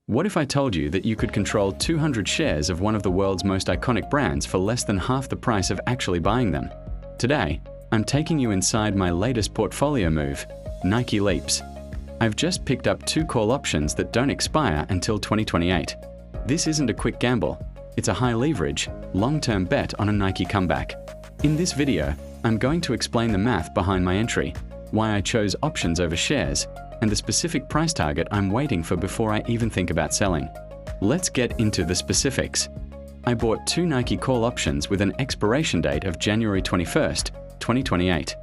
What if I told you that you could control 200 shares of one of the world's most iconic brands for less than half the price of actually buying them? Today, I'm taking you inside my latest portfolio move, Nike LEAPS. I've just picked up 2 call options that don't expire until 2028. This isn't a quick gamble. It's a high leverage, long-term bet on a Nike comeback. In this video, I'm going to explain the math behind my entry, why I chose options over shares, and the specific price target I'm waiting for before I even think about selling. Let's get into the specifics. I bought 2 Nike call options with an expiration date of January 21st, 2028.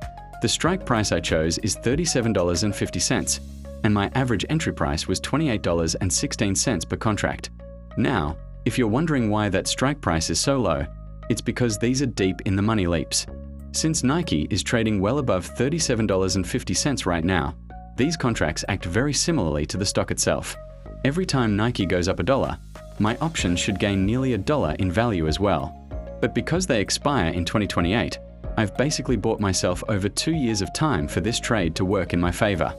The strike price I chose is $37.50, and my average entry price was $28.16 per contract. Now, if you're wondering why that strike price is so low, it's because these are deep in the money leaps. Since Nike is trading well above $37.50 right now, these contracts act very similarly to the stock itself. Every time Nike goes up $1, my option should gain nearly $1 in value as well. But because they expire in 2028, I've basically bought myself over 2 years of time for this trade to work in my favor.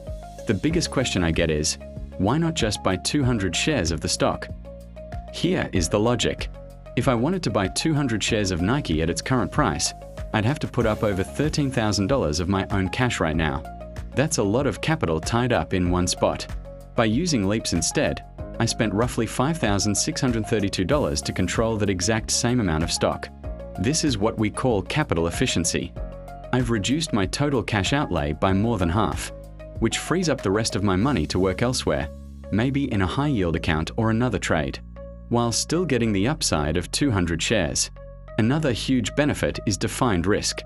The biggest question I get is, why not just buy 200 shares of the stock? Here is the logic. If I wanted to buy 200 shares of Nike at its current price, I'd have to put up over $13,000 of my own cash right now. That's a lot of capital tied up in one spot. By using LEAPS instead, I spent roughly $5,632 to control that exact same amount of stock. This is what we call capital efficiency. I've reduced my total cash outlay by more than half, which frees up the rest of my money to work elsewhere, maybe in a high-yield account or another trade, while still getting the upside of 200 shares. Another huge benefit is defined risk.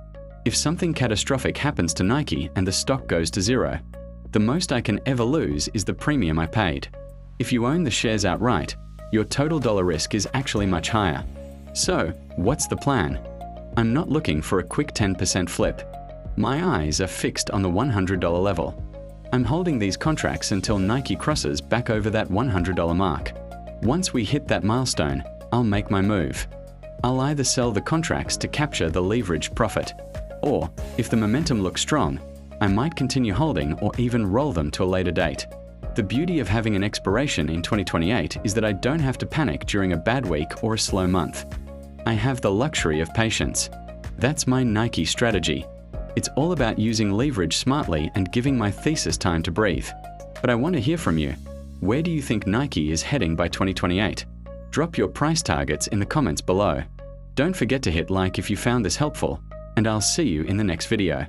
If something catastrophic happens to Nike and the stock goes to zero, the most I can ever lose is the premium I paid. If you own the shares outright, your total dollar risk is actually much higher. So, what's the plan? I'm not looking for a quick 10% flip. My eyes are fixed on the $100 level. I'm holding these contracts until Nike crosses back over that $100 mark. Once we hit that milestone, I'll make my move. I'll either sell the contracts to capture the leveraged profit, or, if the momentum looks strong, I might continue holding or even roll them to a later date. The beauty of having an expiration in 2028 is that I don't have to panic during a bad week or a slow month. I have the luxury of patience. That's my Nike strategy. It's all about using leverage smartly and giving my thesis time to breathe. But I want to hear from you. Where do you think Nike is heading by 2028? Drop your price targets in the comments below. Don't forget to hit like if you found this helpful, and I'll see you in the next video.